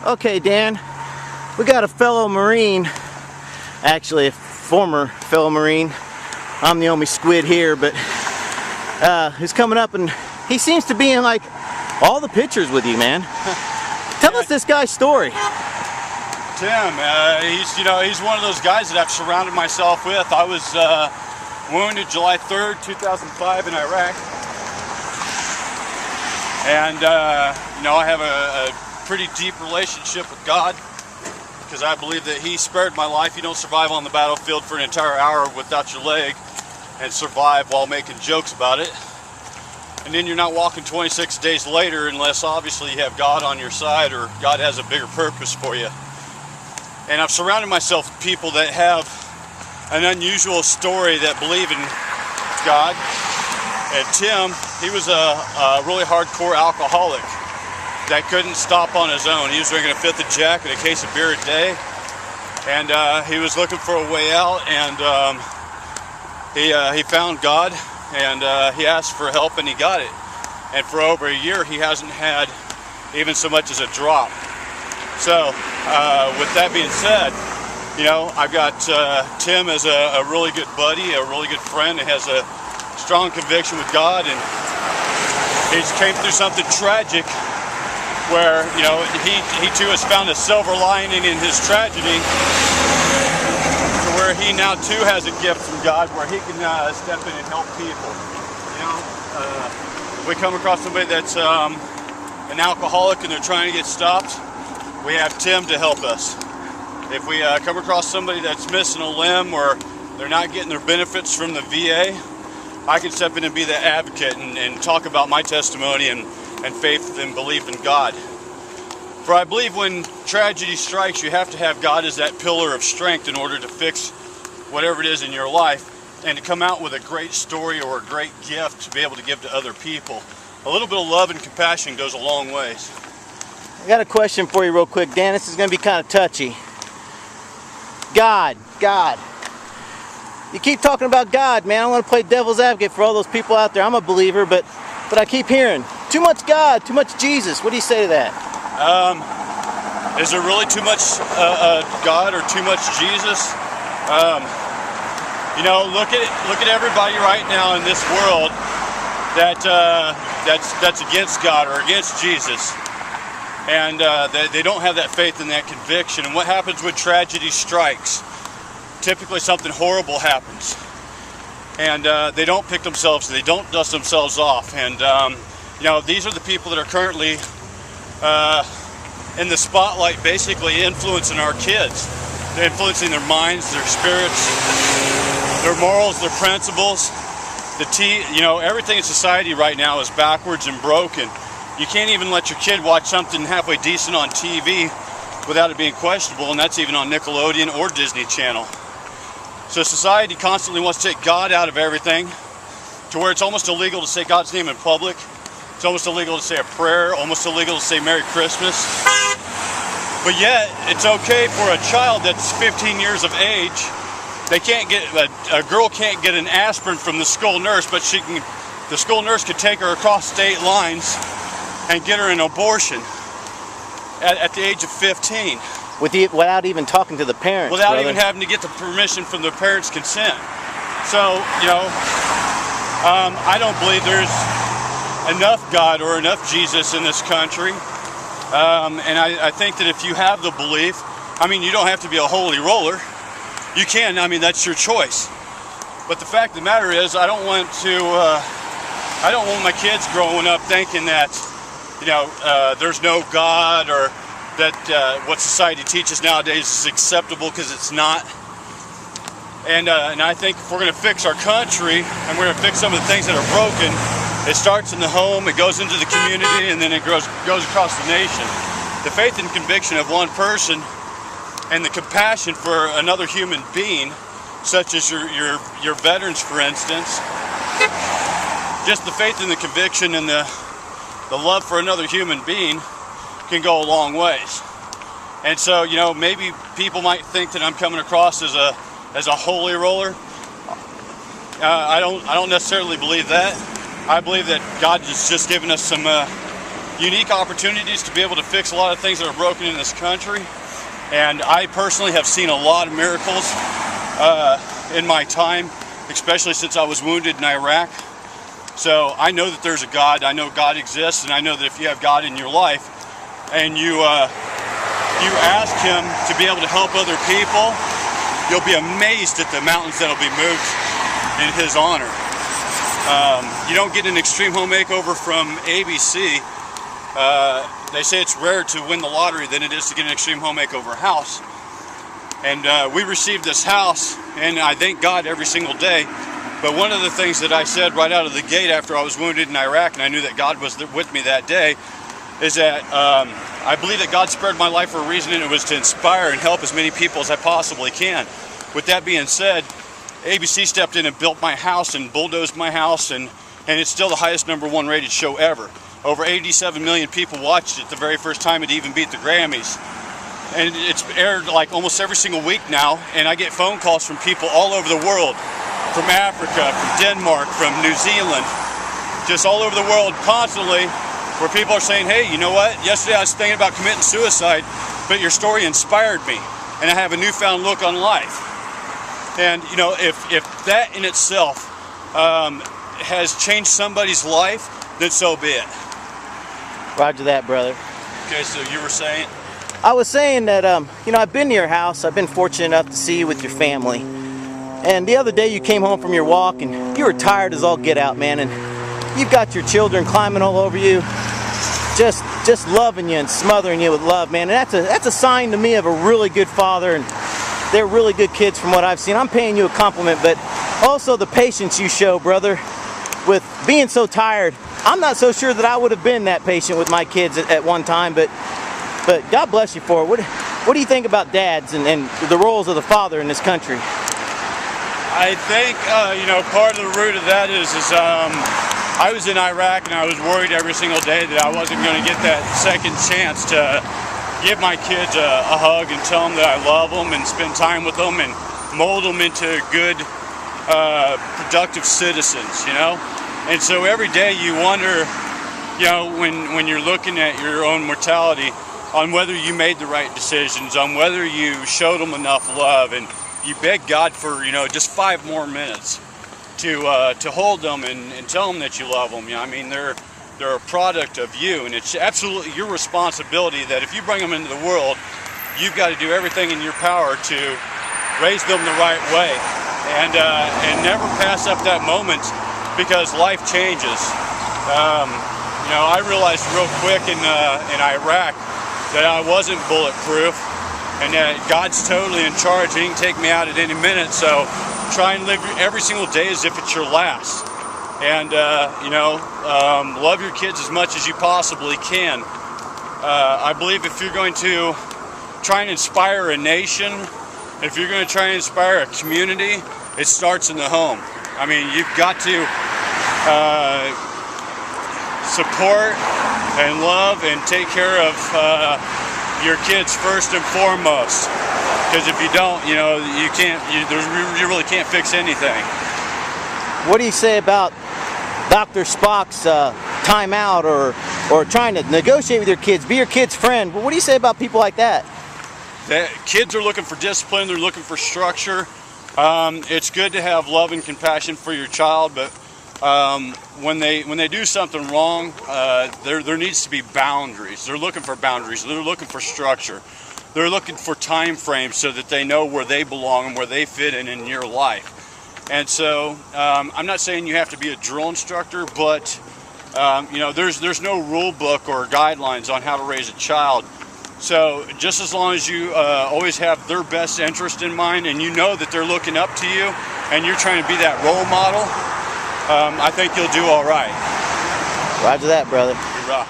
Okay, Dan, we got a fellow Marine, actually a former fellow Marine. I'm the only squid here, but who's coming up, and he seems to be in like all the pictures with you, man. Tell us this guy's story. Tim, he's one of those guys that I've surrounded myself with. I was wounded July 3rd, 2005 in Iraq. And, I have a pretty deep relationship with God because I believe that He spared my life. You don't survive on the battlefield for an entire hour without your leg and survive while making jokes about it. And then you're not walking 26 days later unless obviously you have God on your side or God has a bigger purpose for you. And I've surrounded myself with people that have an unusual story that believe in God. And Tim, he was a really hardcore alcoholic that couldn't stop on his own. He was drinking a fifth of Jack and a case of beer a day. And he was looking for a way out, and he found God, and he asked for help, and he got it. And for over a year, he hasn't had even so much as a drop. So, with that being said, I've got Tim as a really good buddy, a really good friend, and has a strong conviction with God, and he's came through something tragic where, he too has found a silver lining in his tragedy, to where he now too has a gift from God where he can step in and help people. If we come across somebody that's an alcoholic and they're trying to get stopped, we have Tim to help us. If we come across somebody that's missing a limb or they're not getting their benefits from the VA, I can step in and be the advocate and talk about my testimony and faith and belief in God. For I believe when tragedy strikes, you have to have God as that pillar of strength in order to fix whatever it is in your life and to come out with a great story or a great gift to be able to give to other people. A little bit of love and compassion goes a long ways. I got a question for you real quick, Dan. This is going to be kind of touchy. God. You keep talking about God, man. I want to play devil's advocate for all those people out there. I'm a believer, but I keep hearing too much God, too much Jesus. What do you say to that? Is there really too much God or too much Jesus? Look at everybody right now in this world that's against God or against Jesus. And they don't have that faith and that conviction. And what happens when tragedy strikes? Typically something horrible happens. And they don't pick themselves, they don't dust themselves off. And, these are the people that are currently in the spotlight, basically influencing our kids. They're influencing their minds, their spirits, their morals, their principles. Everything in society right now is backwards and broken. You can't even let your kid watch something halfway decent on TV without it being questionable, and that's even on Nickelodeon or Disney Channel. So society constantly wants to take God out of everything to where it's almost illegal to say God's name in public. It's almost illegal to say a prayer, almost illegal to say Merry Christmas. But yet, it's okay for a child that's 15 years of age. A girl can't get an aspirin from the school nurse, but the school nurse could take her across state lines and get her an abortion at the age of 15. Without even talking to the parents. Without even having to get the permission from the parents' consent. So, I don't believe there's enough God or enough Jesus in this country. And I think that if you have the belief, you don't have to be a holy roller. You can, that's your choice. But the fact of the matter is, I don't want my kids growing up thinking that, there's no God or that what society teaches nowadays is acceptable, because it's not. And I think if we're going to fix our country and we're going to fix some of the things that are broken, it starts in the home, it goes into the community, and then it goes across the nation. The faith and conviction of one person and the compassion for another human being, such as your veterans, for instance, just the faith and the conviction and the love for another human being can go a long ways. And so, maybe people might think that I'm coming across as a holy roller. I don't necessarily believe that. I believe that God has just given us some unique opportunities to be able to fix a lot of things that are broken in this country. And I personally have seen a lot of miracles in my time, especially since I was wounded in Iraq. So I know that there's a God. I know God exists, and I know that if you have God in your life and you ask Him to be able to help other people, you'll be amazed at the mountains that'll be moved in His honor. You don't get an extreme home makeover from ABC. They say it's rare to win the lottery than it is to get an extreme home makeover house. And we received this house, and I thank God every single day. But one of the things that I said right out of the gate after I was wounded in Iraq, and I knew that God was with me that day, is that I believe that God spared my life for a reason, and it was to inspire and help as many people as I possibly can. With that being said, ABC stepped in and built my house and bulldozed my house, and it's still the highest #1 rated show ever. Over 87 million people watched it the very first time it even beat the Grammys. And it's aired like almost every single week now, and I get phone calls from people all over the world, from Africa, from Denmark, from New Zealand, just all over the world constantly, where people are saying, hey, you know what, yesterday I was thinking about committing suicide, but your story inspired me, and I have a newfound look on life. And you know, if that in itself has changed somebody's life, then so be it. Roger that, brother. Okay, so you were saying? I was saying that, you know, I've been to your house. I've been fortunate enough to see you with your family. And the other day you came home from your walk and you were tired as all get out, man. And you've got your children climbing all over you, just loving you and smothering you with love, man. And that's a sign to me of a really good father. And they're really good kids from what I've seen. I'm paying you a compliment, but also the patience you show, brother, with being so tired. I'm not so sure that I would have been that patient with my kids at one time, but God bless you for it. What do you think about dads and the roles of the father in this country? I think, you know, part of the root of that is I was in Iraq and I was worried every single day that I wasn't going to get that second chance to give my kids a hug and tell them that I love them and spend time with them and mold them into good, productive citizens, you know? And so every day you wonder, you know, when you're looking at your own mortality, on whether you made the right decisions, on whether you showed them enough love, and you beg God for, you know, just 5 more minutes to hold them and tell them that you love them. You know, I mean, they're a product of you, and it's absolutely your responsibility that if you bring them into the world, you've got to do everything in your power to raise them the right way, and never pass up that moment, because life changes. You know, I realized real quick in Iraq that I wasn't bulletproof, and that God's totally in charge. He can take me out at any minute, so try and live every single day as if it's your last. And, you know, love your kids as much as you possibly can. I believe if you're going to try and inspire a nation, if you're going to try and inspire a community, it starts in the home. I mean, you've got to support and love and take care of your kids first and foremost. Because if you don't, you know, you really can't fix anything. What do you say about Dr. Spock's timeout or trying to negotiate with your kids, be your kid's friend? What do you say about people like that? Kids are looking for discipline, they're looking for structure. It's good to have love and compassion for your child, but when they do something wrong, there needs to be boundaries. They're looking for boundaries. They're looking for structure. They're looking for time frames so that they know where they belong and where they fit in your life. And so I'm not saying you have to be a drill instructor, but you know, there's no rule book or guidelines on how to raise a child. So just as long as you always have their best interest in mind, and you know that they're looking up to you and you're trying to be that role model, I think you'll do all right. Roger that, brother. You rock.